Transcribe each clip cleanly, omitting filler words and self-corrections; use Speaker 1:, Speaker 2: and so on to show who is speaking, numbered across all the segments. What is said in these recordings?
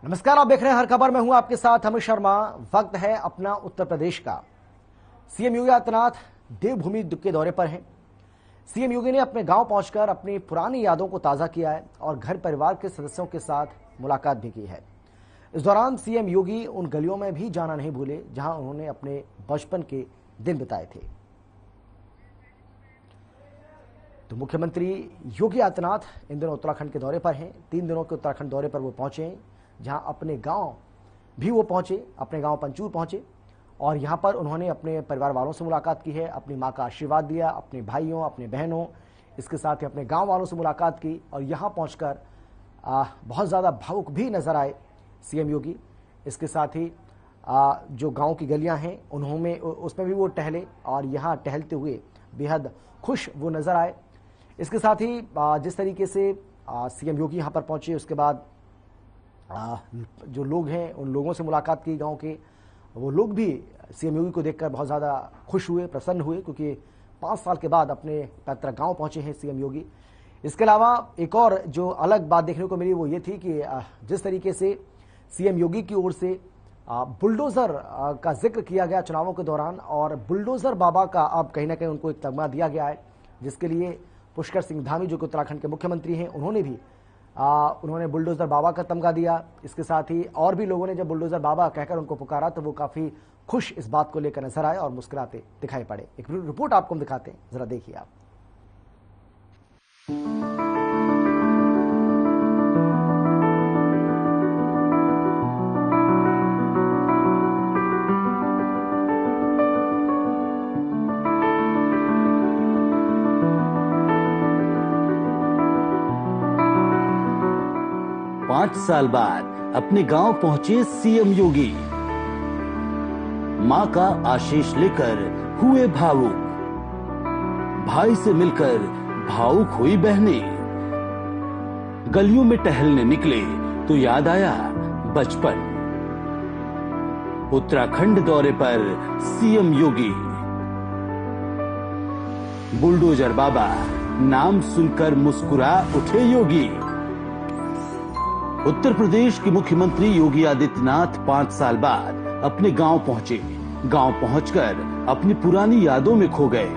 Speaker 1: नमस्कार, आप देख रहे हैं हर खबर में हूं आपके साथ अमित शर्मा। वक्त है अपना उत्तर प्रदेश का। सीएम योगी आदित्यनाथ देवभूमि के दौरे पर हैं। सीएम योगी ने अपने गांव पहुंचकर अपनी पुरानी यादों को ताजा किया है और घर परिवार के सदस्यों के साथ मुलाकात भी की है। इस दौरान सीएम योगी उन गलियों में भी जाना नहीं भूले जहां उन्होंने अपने बचपन के दिन बिताए थे। तो मुख्यमंत्री योगी आदित्यनाथ इन दिनों उत्तराखंड के दौरे पर हैं। 3 दिनों के उत्तराखंड दौरे पर वो पहुंचे हैं, जहां अपने गांव भी वो पहुंचे, अपने गांव पंचूर पहुंचे और यहां पर उन्होंने अपने परिवार वालों से मुलाकात की है, अपनी मां का आशीर्वाद दिया, अपने भाइयों, अपने बहनों, इसके साथ ही अपने गांव वालों से मुलाकात की और यहां पहुंचकर बहुत ज़्यादा भावुक भी नजर आए सीएम योगी। इसके साथ ही जो गांव की गलियां हैं उन्होंने उसमें भी वो टहले और यहाँ टहलते हुए बेहद खुश वो नजर आए। इसके साथ ही जिस तरीके से सीएम योगी यहाँ पर पहुंचे, उसके बाद जो लोग हैं उन लोगों से मुलाकात की गांव के, वो लोग भी सीएम योगी को देखकर बहुत ज़्यादा खुश हुए, प्रसन्न हुए, क्योंकि 5 साल के बाद अपने पैतृक गांव पहुंचे हैं सीएम योगी। इसके अलावा एक और जो अलग बात देखने को मिली वो ये थी कि जिस तरीके से सीएम योगी की ओर से बुलडोज़र का जिक्र किया गया चुनावों के दौरान और बुलडोज़र बाबा का अब कहीं ना कहीं उनको एक तगमा दिया गया है, जिसके लिए पुष्कर सिंह धामी जो कि उत्तराखंड के मुख्यमंत्री हैं उन्होंने भी उन्होंने बुलडोज़र बाबा का तमगा दिया। इसके साथ ही और भी लोगों ने जब बुलडोज़र बाबा कहकर उनको पुकारा तो वो काफ़ी खुश इस बात को लेकर नजर आए और मुस्कुराते दिखाई पड़े। एक रिपोर्ट आपको हम दिखाते हैं, जरा देखिए आप।
Speaker 2: 5 साल बाद अपने गांव पहुंचे सीएम योगी। मां का आशीष लेकर हुए भावुक, भाई से मिलकर भावुक हुई बहनें। गलियों में टहलने निकले तो याद आया बचपन। उत्तराखंड दौरे पर सीएम योगी। बुलडोजर बाबा नाम सुनकर मुस्कुरा उठे योगी। उत्तर प्रदेश के मुख्यमंत्री योगी आदित्यनाथ 5 साल बाद अपने गांव पहुंचे। गांव पहुंचकर अपनी पुरानी यादों में खो गए।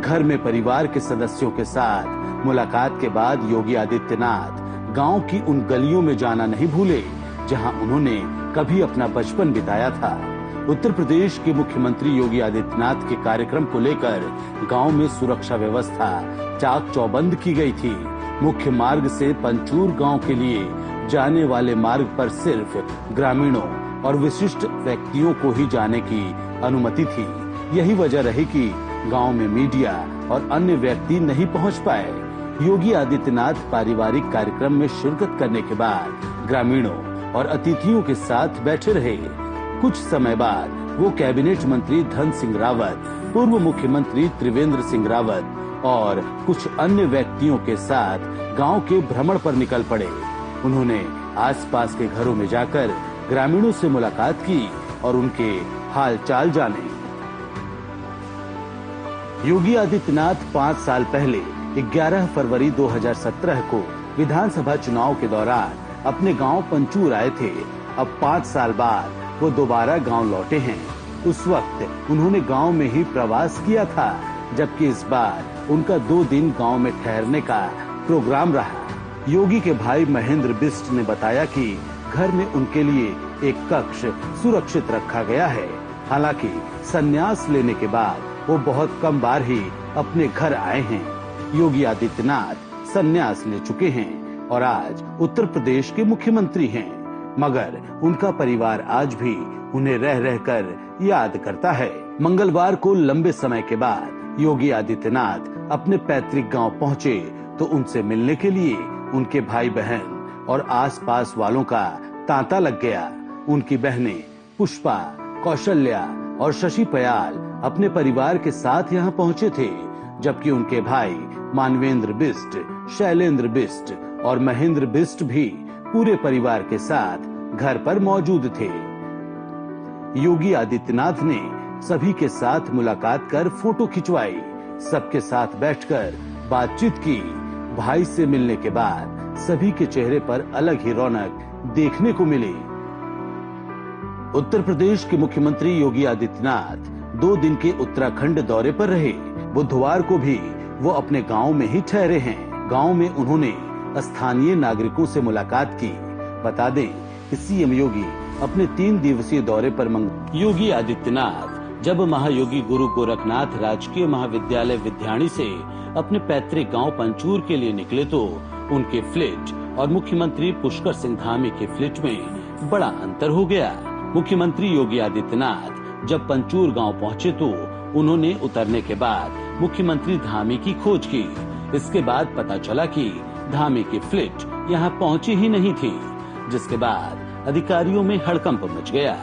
Speaker 2: घर में परिवार के सदस्यों के साथ मुलाकात के बाद योगी आदित्यनाथ गांव की उन गलियों में जाना नहीं भूले जहां उन्होंने कभी अपना बचपन बिताया था। उत्तर प्रदेश के मुख्यमंत्री योगी आदित्यनाथ के कार्यक्रम को लेकर गांव में सुरक्षा व्यवस्था चाक चौबंद की गई थी। मुख्य मार्ग से पंचूर गांव के लिए जाने वाले मार्ग पर सिर्फ ग्रामीणों और विशिष्ट व्यक्तियों को ही जाने की अनुमति थी। यही वजह रही कि गांव में मीडिया और अन्य व्यक्ति नहीं पहुंच पाए। योगी आदित्यनाथ पारिवारिक कार्यक्रम में शिरकत करने के बाद ग्रामीणों और अतिथियों के साथ बैठे रहे। कुछ समय बाद वो कैबिनेट मंत्री धन सिंह रावत, पूर्व मुख्यमंत्री त्रिवेंद्र सिंह रावत और कुछ अन्य व्यक्तियों के साथ गांव के भ्रमण पर निकल पड़े। उन्होंने आसपास के घरों में जाकर ग्रामीणों से मुलाकात की और उनके हाल चाल जाने। योगी आदित्यनाथ 5 साल पहले 11 फरवरी 2017 को विधानसभा चुनाव के दौरान अपने गांव पंचूर आए थे। अब 5 साल बाद वो दोबारा गांव लौटे हैं। उस वक्त उन्होंने गांव में ही प्रवास किया था, जबकि इस बार उनका 2 दिन गांव में ठहरने का प्रोग्राम रहा। योगी के भाई महेंद्र बिष्ट ने बताया कि घर में उनके लिए एक कक्ष सुरक्षित रखा गया है। हालांकि संन्यास लेने के बाद वो बहुत कम बार ही अपने घर आए हैं। योगी आदित्यनाथ संन्यास ले चुके हैं और आज उत्तर प्रदेश के मुख्यमंत्री हैं, मगर उनका परिवार आज भी उन्हें रह रहकर याद करता है। मंगलवार को लंबे समय के बाद योगी आदित्यनाथ अपने पैतृक गांव पहुंचे तो उनसे मिलने के लिए उनके भाई बहन और आसपास वालों का तांता लग गया। उनकी बहनें पुष्पा, कौशल्या और शशि पयाल अपने परिवार के साथ यहाँ पहुँचे थे, जबकि उनके भाई मानवेंद्र बिष्ट, शैलेंद्र बिष्ट और महेंद्र बिष्ट भी पूरे परिवार के साथ घर पर मौजूद थे। योगी आदित्यनाथ ने सभी के साथ मुलाकात कर फोटो खिंचवाई, सबके साथ बैठकर बातचीत की। भाई से मिलने के बाद सभी के चेहरे पर अलग ही रौनक देखने को मिली। उत्तर प्रदेश के मुख्यमंत्री योगी आदित्यनाथ 2 दिन के उत्तराखंड दौरे पर रहे। बुधवार को भी वो अपने गांव में ही ठहरे हैं। गांव में उन्होंने स्थानीय नागरिकों से मुलाकात की। बता दें कि सीएम योगी अपने 3 दिवसीय दौरे पर योगी आदित्यनाथ जब महायोगी गुरु गोरखनाथ राजकीय महाविद्यालय विद्याणी से अपने पैतृक गांव पंचूर के लिए निकले तो उनके फ्लिट और मुख्यमंत्री पुष्कर सिंह धामी के फ्लिट में बड़ा अंतर हो गया। मुख्यमंत्री योगी आदित्यनाथ जब पंचूर गांव पहुंचे तो उन्होंने उतरने के बाद मुख्यमंत्री धामी की खोज की। इसके बाद पता चला कि धामी की फ्लिट यहां पहुंची ही नहीं थी, जिसके बाद अधिकारियों में हड़कंप मच गया।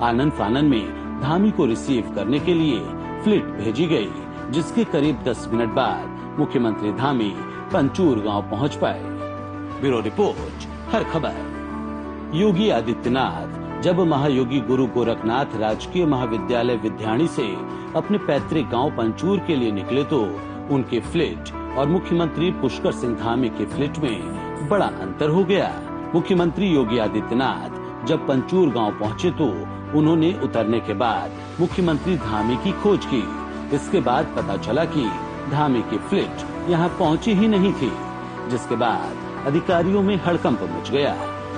Speaker 2: आनन फानन में धामी को रिसीव करने के लिए फ्लिट भेजी गई, जिसके करीब 10 मिनट बाद मुख्यमंत्री धामी पंचूर गांव पहुंच पाए। ब्यूरो रिपोर्ट, हर खबर। योगी आदित्यनाथ जब महायोगी गुरु गोरखनाथ राजकीय महाविद्यालय विद्याणी से अपने पैतृक गांव पंचूर के लिए निकले तो उनके फ्लिट और मुख्यमंत्री पुष्कर सिंह धामी के फ्लिट में बड़ा अंतर हो गया। मुख्यमंत्री योगी आदित्यनाथ जब पंचूर गांव पहुंचे तो उन्होंने उतरने के बाद मुख्यमंत्री धामी की खोज की। इसके बाद पता चला कि धामी की फ्लिट यहां पहुंची ही नहीं थी, जिसके बाद अधिकारियों में हड़कंप मच गया।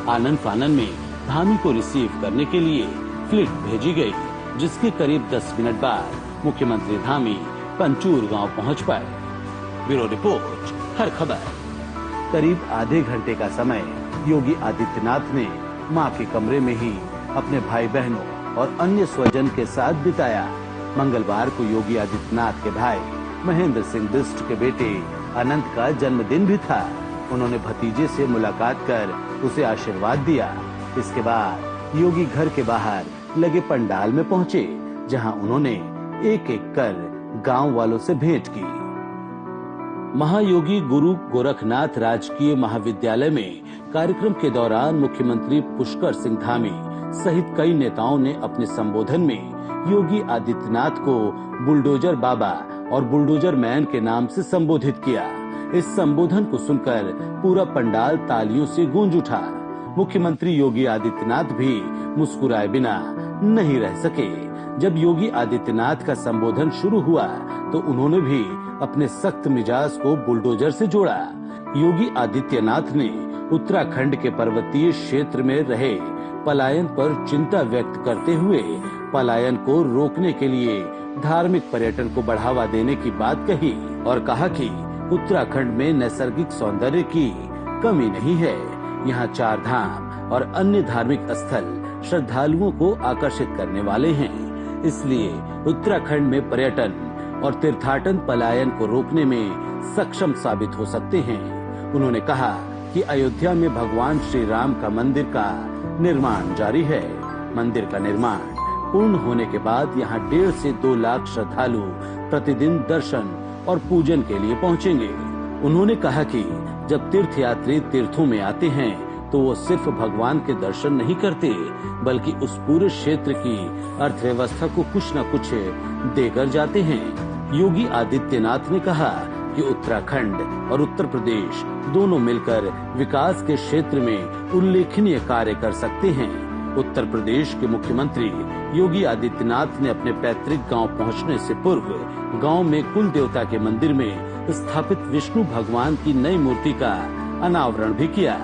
Speaker 2: आनन फानन में धामी को रिसीव करने के लिए फ्लिट भेजी गई, जिसके करीब 10 मिनट बाद मुख्यमंत्री धामी पंचूर गांव पहुंच पाए। ब्यूरो रिपोर्ट, हर खबर। करीब आधे घंटे का समय योगी आदित्यनाथ ने मां के कमरे में ही अपने भाई बहनों और अन्य स्वजन के साथ बिताया। मंगलवार को योगी आदित्यनाथ के भाई महेंद्र सिंह बिष्ट के बेटे अनंत का जन्मदिन भी था। उन्होंने भतीजे से मुलाकात कर उसे आशीर्वाद दिया। इसके बाद योगी घर के बाहर लगे पंडाल में पहुंचे, जहां उन्होंने एक एक कर गांव वालों से भेंट की। महायोगी गुरु गोरखनाथ राजकीय महाविद्यालय में कार्यक्रम के दौरान मुख्यमंत्री पुष्कर सिंह धामी सहित कई नेताओं ने अपने संबोधन में योगी आदित्यनाथ को बुलडोजर बाबा और बुलडोजर मैन के नाम से संबोधित किया। इस संबोधन को सुनकर पूरा पंडाल तालियों से गूंज उठा। मुख्यमंत्री योगी आदित्यनाथ भी मुस्कुराए बिना नहीं रह सके। जब योगी आदित्यनाथ का संबोधन शुरू हुआ तो उन्होंने भी अपने सख्त मिजाज को बुलडोजर से जोड़ा। योगी आदित्यनाथ ने उत्तराखंड के पर्वतीय क्षेत्र में रहे पलायन पर चिंता व्यक्त करते हुए पलायन को रोकने के लिए धार्मिक पर्यटन को बढ़ावा देने की बात कही और कहा कि उत्तराखंड में नैसर्गिक सौंदर्य की कमी नहीं है। यहाँ 4 धाम और अन्य धार्मिक स्थल श्रद्धालुओं को आकर्षित करने वाले हैं। इसलिए उत्तराखंड में पर्यटन और तीर्थाटन पलायन को रोकने में सक्षम साबित हो सकते हैं। उन्होंने कहा कि अयोध्या में भगवान श्री राम का मंदिर का निर्माण जारी है। मंदिर का निर्माण पूर्ण होने के बाद यहाँ 1.5 से 2 लाख श्रद्धालु प्रतिदिन दर्शन और पूजन के लिए पहुँचेंगे। उन्होंने कहा कि जब तीर्थयात्री तीर्थों में आते हैं तो वो सिर्फ भगवान के दर्शन नहीं करते, बल्कि उस पूरे क्षेत्र की अर्थव्यवस्था को कुछ न कुछ देकर जाते हैं। योगी आदित्यनाथ ने कहा कि उत्तराखंड और उत्तर प्रदेश दोनों मिलकर विकास के क्षेत्र में उल्लेखनीय कार्य कर सकते हैं। उत्तर प्रदेश के मुख्यमंत्री योगी आदित्यनाथ ने अपने पैतृक गांव पहुंचने से पूर्व गांव में कुल देवता के मंदिर में स्थापित विष्णु भगवान की नई मूर्ति का अनावरण भी किया।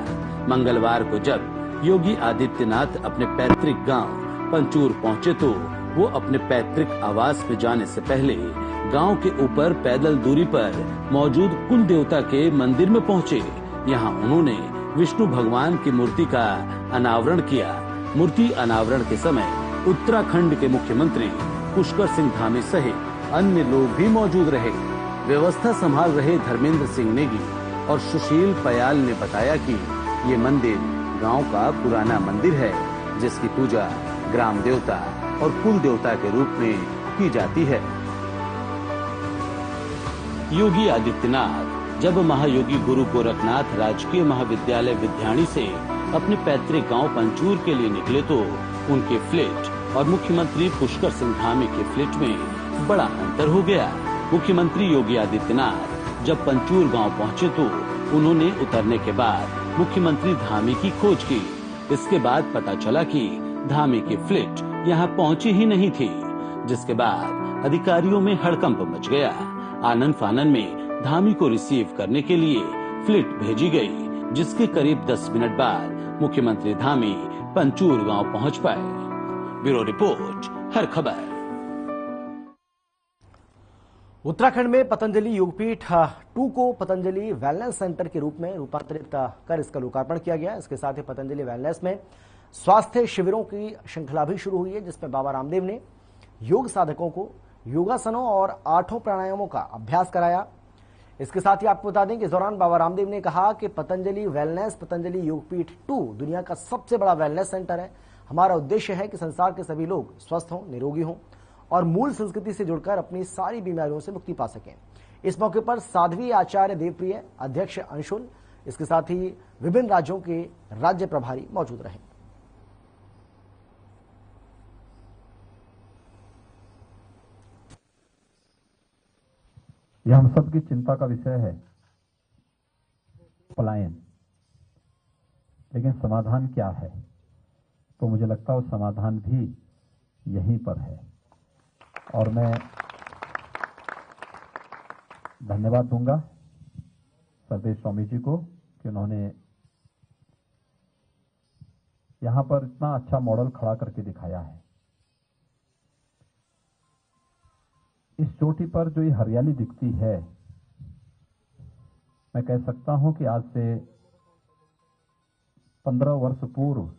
Speaker 2: मंगलवार को जब योगी आदित्यनाथ अपने पैतृक गांव पंचूर पहुंचे तो वो अपने पैतृक आवास में जाने से पहले गांव के ऊपर पैदल दूरी पर मौजूद कुल देवता के मंदिर में पहुंचे। यहां उन्होंने विष्णु भगवान की मूर्ति का अनावरण किया। मूर्ति अनावरण के समय उत्तराखंड के मुख्यमंत्री पुष्कर सिंह धामी सहित अन्य लोग भी मौजूद रहे। व्यवस्था संभाल रहे धर्मेंद्र सिंह नेगी और सुशील पयाल ने बताया कि ये मंदिर गांव का पुराना मंदिर है, जिसकी पूजा ग्राम देवता और कुल देवता के रूप में की जाती है। योगी आदित्यनाथ जब महायोगी गुरु गोरखनाथ राजकीय महाविद्यालय विद्याणी से अपने पैतृक गांव पंचूर के लिए निकले तो उनके फ्लिट और मुख्यमंत्री पुष्कर सिंह धामी के फ्लिट में बड़ा अंतर हो गया। मुख्यमंत्री योगी आदित्यनाथ जब पंचूर गांव पहुंचे तो उन्होंने उतरने के बाद मुख्यमंत्री धामी की खोज की। इसके बाद पता चला कि धामी की फ्लिट यहाँ पहुंची ही नहीं थी, जिसके बाद अधिकारियों में हड़कंप मच गया। आनन फानन में धामी को रिसीव करने के लिए फ्लिट भेजी गई, जिसके करीब 10 मिनट बाद मुख्यमंत्री धामी पंचूर गांव पहुंच पाए। ब्यूरो रिपोर्ट, हर खबर।
Speaker 1: उत्तराखंड में पतंजलि योगपीठ 2 को पतंजलि वेलनेस सेंटर के रूप में रूपांतरित कर इसका लोकार्पण किया गया। इसके साथ ही पतंजलि वेलनेस में स्वास्थ्य शिविरों की श्रृंखला भी शुरू हुई है, जिसमें बाबा रामदेव ने योग साधकों को योगासनों और 8 प्राणायामों का अभ्यास कराया। इसके साथ ही आपको बता दें कि इस दौरान बाबा रामदेव ने कहा कि पतंजलि वेलनेस पतंजलि योगपीठ 2 दुनिया का सबसे बड़ा वेलनेस सेंटर है। हमारा उद्देश्य है कि संसार के सभी लोग स्वस्थ हों, निरोगी हों और मूल संस्कृति से जुड़कर अपनी सारी बीमारियों से मुक्ति पा सकें। इस मौके पर साध्वी आचार्य देवप्रिय, अध्यक्ष अंशुल, इसके साथ ही विभिन्न राज्यों के राज्य प्रभारी मौजूद रहे।
Speaker 3: यह हम सबकी चिंता का विषय है, पलायन। लेकिन समाधान क्या है? तो मुझे लगता है वो समाधान भी यहीं पर है। और मैं धन्यवाद दूंगा सरदेश स्वामी जी को कि उन्होंने यहां पर इतना अच्छा मॉडल खड़ा करके दिखाया है। इस चोटी पर जो ये हरियाली दिखती है, मैं कह सकता हूं कि आज से 15 वर्ष पूर्व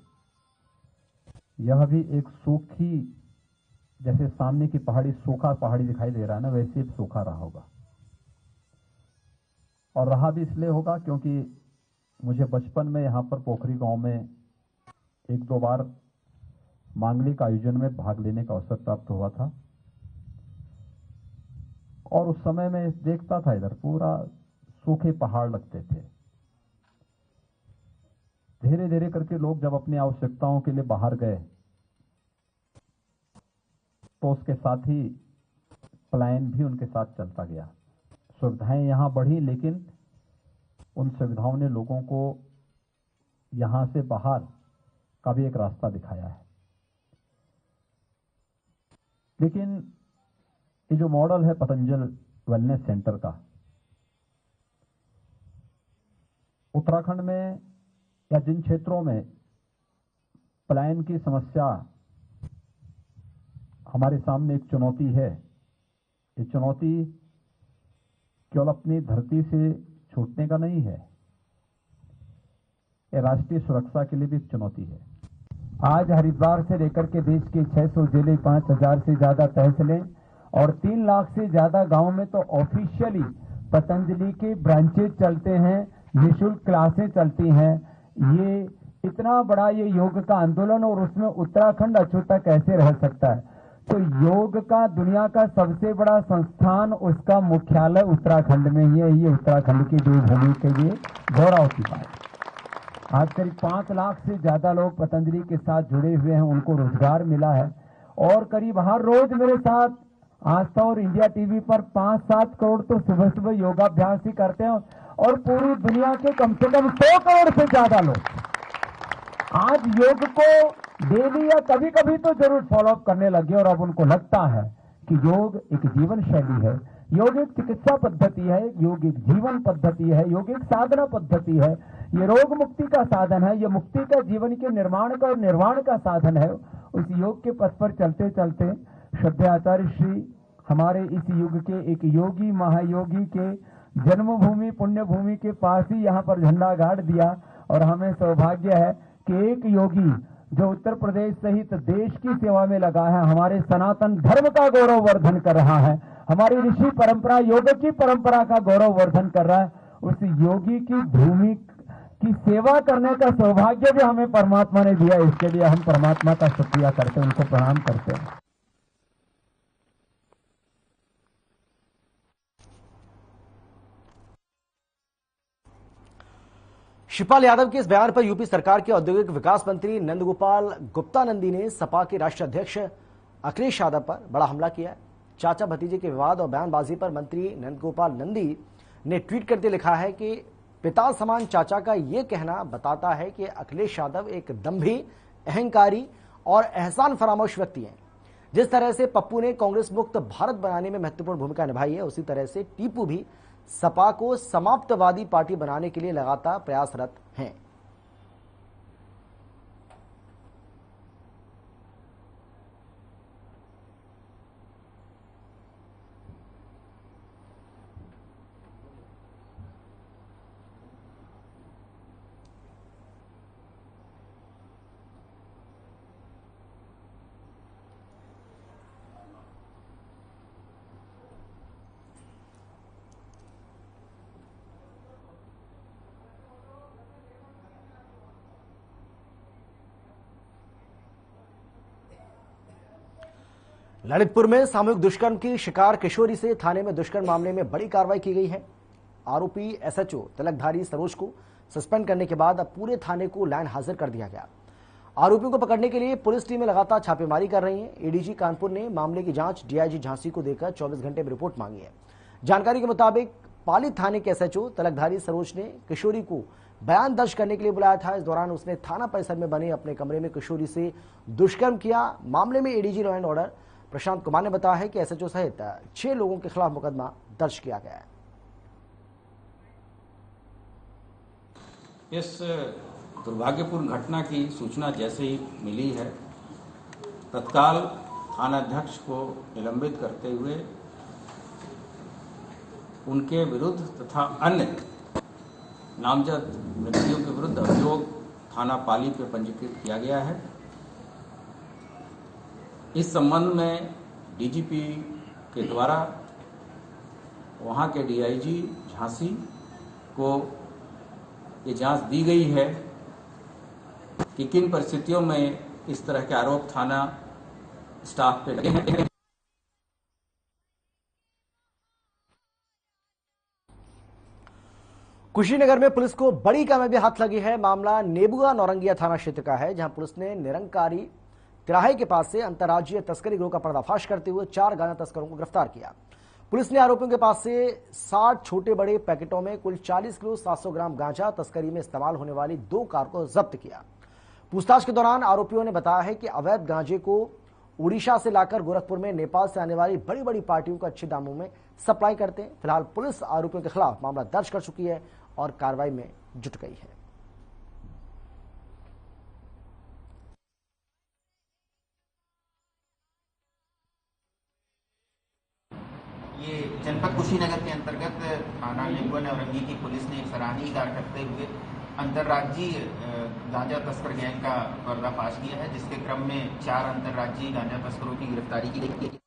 Speaker 3: यह भी एक सूखी, जैसे सामने की पहाड़ी सूखा पहाड़ी दिखाई दे रहा है ना, वैसे ही सूखा रहा होगा। और रहा भी इसलिए होगा क्योंकि मुझे बचपन में यहां पर पोखरी गांव में 1-2 बार मांगलिक आयोजन में भाग लेने का अवसर प्राप्त हुआ था। और उस समय में देखता था इधर पूरा सूखे पहाड़ लगते थे। धीरे धीरे करके लोग जब अपनी आवश्यकताओं के लिए बाहर गए तो उसके साथ ही पलायन भी उनके साथ चलता गया। सुविधाएं यहां बढ़ी, लेकिन उन सुविधाओं ने लोगों को यहां से बाहर का भी एक रास्ता दिखाया है। लेकिन ये जो मॉडल है पतंजलि वेलनेस सेंटर का, उत्तराखंड में या जिन क्षेत्रों में पलायन की समस्या हमारे सामने एक चुनौती है, ये चुनौती केवल अपनी धरती से छूटने का नहीं है, ये राष्ट्रीय सुरक्षा के लिए भी एक चुनौती है। आज हरिद्वार से लेकर के देश के 600 जिले, 5000 से ज्यादा तहसीलें और 3 लाख से ज्यादा गांव में तो ऑफिशियली पतंजलि के ब्रांचेज चलते हैं, निःशुल्क क्लासें चलती हैं। ये इतना बड़ा ये योग का आंदोलन, और उसमें उत्तराखंड अछूता कैसे रह सकता है? तो योग का दुनिया का सबसे बड़ा संस्थान, उसका मुख्यालय उत्तराखंड में ही है। ये उत्तराखंड की देवभूमि के लिए गौरव की बात। आज करीब 5 लाख से ज्यादा लोग पतंजलि के साथ जुड़े हुए हैं, उनको रोजगार मिला है। और करीब हर रोज मेरे साथ आस्था और इंडिया टीवी पर 5-7 करोड़ तो सुबह सुबह योगाभ्यास ही करते हैं, और पूरी दुनिया के कम से कम 100 करोड़ से ज्यादा लोग आज योग को डेली या कभी कभी तो जरूर फॉलोअप करने लगे। और अब उनको लगता है कि योग एक जीवन शैली है, योग एक चिकित्सा पद्धति है, योग एक जीवन पद्धति है, योग एक साधना पद्धति है। ये रोग मुक्ति का साधन है, ये मुक्ति का, जीवन के निर्माण का और निर्वाण का साधन है। उस योग के पथ पर चलते चलते श्रद्धेय आचार्य श्री हमारे इस युग के एक योगी, महायोगी के जन्मभूमि पुण्यभूमि के पास ही यहाँ पर झंडा गाड़ दिया। और हमें सौभाग्य है कि एक योगी जो उत्तर प्रदेश सहित देश की सेवा में लगा है, हमारे सनातन धर्म का गौरव वर्धन कर रहा है, हमारी ऋषि परंपरा, योग की परंपरा का गौरव वर्धन कर रहा है, उस योगी की भूमि की सेवा करने का सौभाग्य भी हमें परमात्मा ने दिया। इसके लिए हम परमात्मा का शुक्रिया करते हैं, उनको प्रणाम करते हैं।
Speaker 1: शिवपाल यादव के इस बयान पर यूपी सरकार के औद्योगिक विकास मंत्री नंदगोपाल गुप्ता नंदी ने सपा के राष्ट्रीय अध्यक्ष अखिलेश यादव पर बड़ा हमला किया है। चाचा भतीजे के विवाद और बयानबाजी पर मंत्री नंदगोपाल नंदी ने ट्वीट करते लिखा है कि पिता समान चाचा का यह कहना बताता है कि अखिलेश यादव एक दंभी, अहंकारी और एहसान फरामोश व्यक्ति हैं। जिस तरह से पप्पू ने कांग्रेस मुक्त भारत बनाने में महत्वपूर्ण भूमिका निभाई है, उसी तरह से टीपू भी सपा को समाप्तवादी पार्टी बनाने के लिए लगातार प्रयासरत हैं। ललितपुर में सामूहिक दुष्कर्म की शिकार किशोरी से थाने में दुष्कर्म मामले में बड़ी कार्रवाई की गई है। आरोपी एसएचओ तिलकधारी सरोज को सस्पेंड करने के बाद अब पूरे थाने को लाइन हाजिर कर दिया गया। आरोपियों को पकड़ने के लिए पुलिस टीमें लगातार छापेमारी कर रही हैं। एडीजी कानपुर ने मामले की जांच डीआईजी झांसी को देकर 24 घंटे में रिपोर्ट मांगी है। जानकारी के मुताबिक पाली थाने के एसएचओ तिलकधारी सरोज ने किशोरी को बयान दर्ज करने के लिए बुलाया था। इस दौरान उसने थाना परिसर में बने अपने कमरे में किशोरी से दुष्कर्म किया। मामले में ADG law and order Prashant Kumar ने बताया है कि एसएचओ सहित 6 लोगों के खिलाफ मुकदमा दर्ज किया गया है।
Speaker 4: इस दुर्भाग्यपूर्ण घटना की सूचना जैसे ही मिली है, तत्काल थानाध्यक्ष को निलंबित करते हुए उनके विरुद्ध तथा अन्य नामजद व्यक्तियों के विरुद्ध अभियोग थाना पाली पे पंजीकृत किया गया है। इस संबंध में डीजीपी के द्वारा वहां के डीआईजी झांसी को ये जांच दी गई है कि किन परिस्थितियों में इस तरह के आरोप थाना स्टाफ पे लगे हैं।
Speaker 1: कुशीनगर में पुलिस को बड़ी कामयाबी हाथ लगी है। मामला नेबुआ नौरंगिया थाना क्षेत्र का है, जहां पुलिस ने निरंकारी तिराहे के पास से अंतर्राज्यीय तस्करी गिरोह का पर्दाफाश करते हुए 4 गांजा तस्करों को गिरफ्तार किया। पुलिस ने आरोपियों के पास से 60 छोटे बड़े पैकेटों में कुल 40 किलो 700 ग्राम गांजा तस्करी में इस्तेमाल होने वाली 2 कार को जब्त किया। पूछताछ के दौरान आरोपियों ने बताया है कि अवैध गांजे को उड़ीसा से लाकर गोरखपुर में नेपाल से आने वाली बड़ी बड़ी पार्टियों को अच्छे दामों में सप्लाई करते हैं। फिलहाल पुलिस आरोपियों के खिलाफ मामला दर्ज कर चुकी है और कार्रवाई में जुट गई है।
Speaker 5: ये जनपद कुशीनगर के अंतर्गत थाना नेबुआ नौरंगी की पुलिस ने एक सराहनीय कार्य करते हुए अंतर्राज्यीय गांजा तस्कर गैंग का पर्दाफाश किया है, जिसके क्रम में 4 अंतर्राज्यीय गांजा तस्करों की गिरफ्तारी की गई है।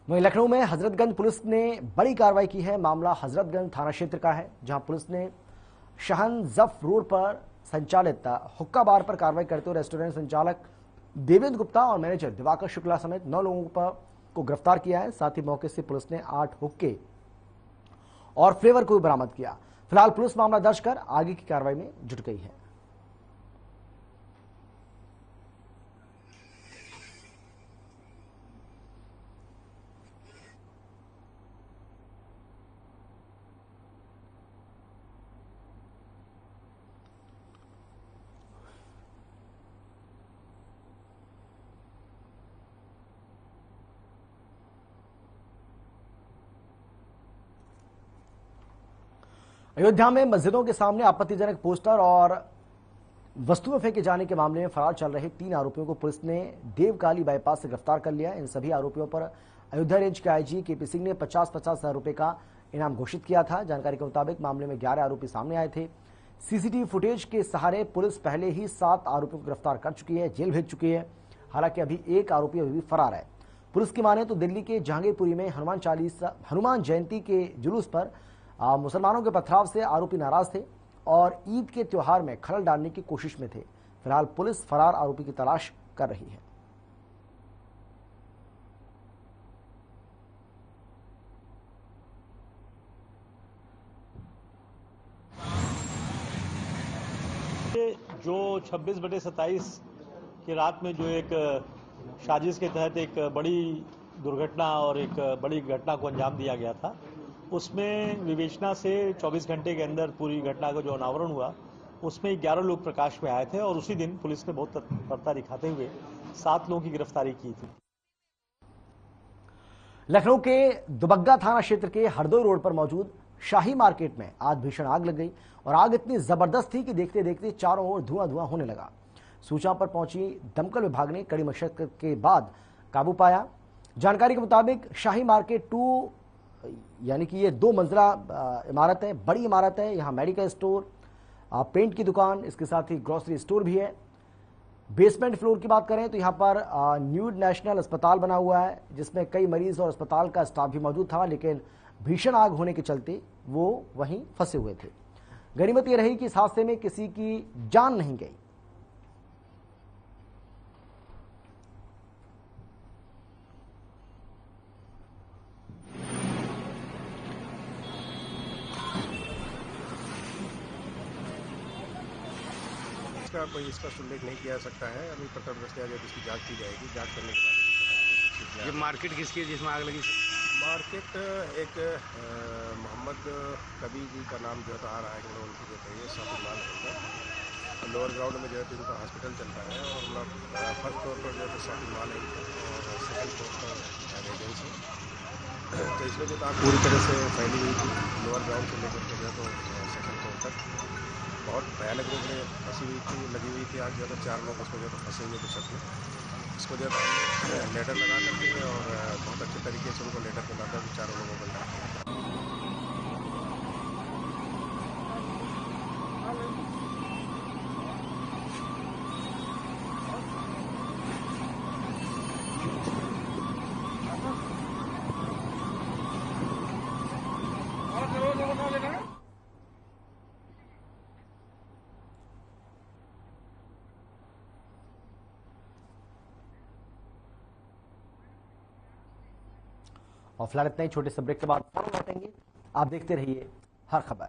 Speaker 1: वहीं लखनऊ में हजरतगंज पुलिस ने बड़ी कार्रवाई की है। मामला हजरतगंज थाना क्षेत्र का है, जहां पुलिस ने शहनजफ रोड पर संचालित हुक्का बार पर कार्रवाई करते हुए रेस्टोरेंट संचालक देवेंद्र गुप्ता और मैनेजर दिवाकर शुक्ला समेत 9 लोगों को गिरफ्तार किया है। साथ ही मौके से पुलिस ने 8 हुक्के और फ्लेवर को भी बरामद किया। फिलहाल पुलिस मामला दर्ज कर आगे की कार्रवाई में जुट गई है। अयोध्या में मस्जिदों के सामने आपत्तिजनक पोस्टर और वस्तुएं फेंके जाने के मामले में फरार चल रहे 3 आरोपियों को पुलिस ने देवकाली बाईपास से गिरफ्तार कर लिया। इन सभी आरोपियों पर अयोध्या रेंज के आईजी केपी सिंह ने 50-50 हजार रुपए का इनाम घोषित किया था। जानकारी के मुताबिक मामले में 11 आरोपी सामने आए थे। सीसीटीवी फुटेज के सहारे पुलिस पहले ही 7 आरोपियों को गिरफ्तार कर चुकी है, जेल भेज चुकी है। हालांकि अभी एक आरोपी अभी भी फरार है। पुलिस की माने तो दिल्ली के जहांगीरपुरी में हनुमान जयंती के जुलूस पर मुसलमानों के पथराव से आरोपी नाराज थे और ईद के त्योहार में खलल डालने की कोशिश में थे। फिलहाल पुलिस फरार आरोपी की तलाश कर रही है।
Speaker 6: जो 26/27 की रात में जो एक साजिश के तहत एक बड़ी दुर्घटना और एक बड़ी घटना को अंजाम दिया गया था, उसमें विवेचना से 24 घंटे के अंदर पूरी घटना का जो अनावरण हुआ उसमें 11 लोग प्रकाश में आए थे और उसी दिन पुलिस ने बहुत तत्परता दिखाते हुए 7 लोगों की गिरफ्तारी की थी।
Speaker 1: लखनऊ के दुबग्गा थाना क्षेत्र के हरदोई रोड पर मौजूद शाही मार्केट में आज भीषण आग लग गई और आग इतनी जबरदस्त थी कि देखते देखते चारों ओर धुआं धुआं होने लगा। सूचना पर पहुंची दमकल विभाग ने कड़ी मशक्कत के बाद काबू पाया। जानकारी के मुताबिक शाही मार्केट 2 यानी कि ये 2 मंजिला इमारत है, बड़ी इमारत है। यहाँ मेडिकल स्टोर, पेंट की दुकान, इसके साथ ही ग्रोसरी स्टोर भी है। बेसमेंट फ्लोर की बात करें तो यहाँ पर न्यू नेशनल अस्पताल बना हुआ है, जिसमें कई मरीज और अस्पताल का स्टाफ भी मौजूद था, लेकिन भीषण आग होने के चलते वो वहीं फंसे हुए थे। गनीमत यह रही कि इस हादसे में किसी की जान नहीं गई।
Speaker 7: इसका कोई स्पष्ट उल्लेख नहीं किया जा सकता है। अभी प्रथमदृष्टया जब इसकी जांच की जाएगी, जांच करने के बाद
Speaker 8: ये मार्केट किसकी है जिसमें आग लगी?
Speaker 7: मार्केट एक मोहम्मद कबीर जी का नाम जो है तो आ रहा है कि उनकी जो है ये शॉपिंग मॉल है। लोअर ग्राउंड में जो है तो इनका हॉस्पिटल चलता है और फर्स्ट फ्लोर पर जो है तो शॉपिंग मॉल है और सेकंड फ्लोर पर रेजिडेंस है। तो इसमें जो आग पूरी तरह से फैली हुई थी लोअर ग्राउंड से लेकर के जो है तो सेकंड फ्लोर तक बहुत भयानक रूप में फंसी हुई थी, लगी हुई थी। आज जो है 4 लोग उसमें जो है फंसे हुए थे छत में। इसको जो है लेटर लगा करके और बहुत अच्छे तरीके से उनको लेटर के माध्यम से 4 लोगों को निकाला।
Speaker 1: और फिलहाल इतना ही, छोटे से ब्रेक के बाद फौरन लौटेंगे। आप देखते रहिए हर खबर।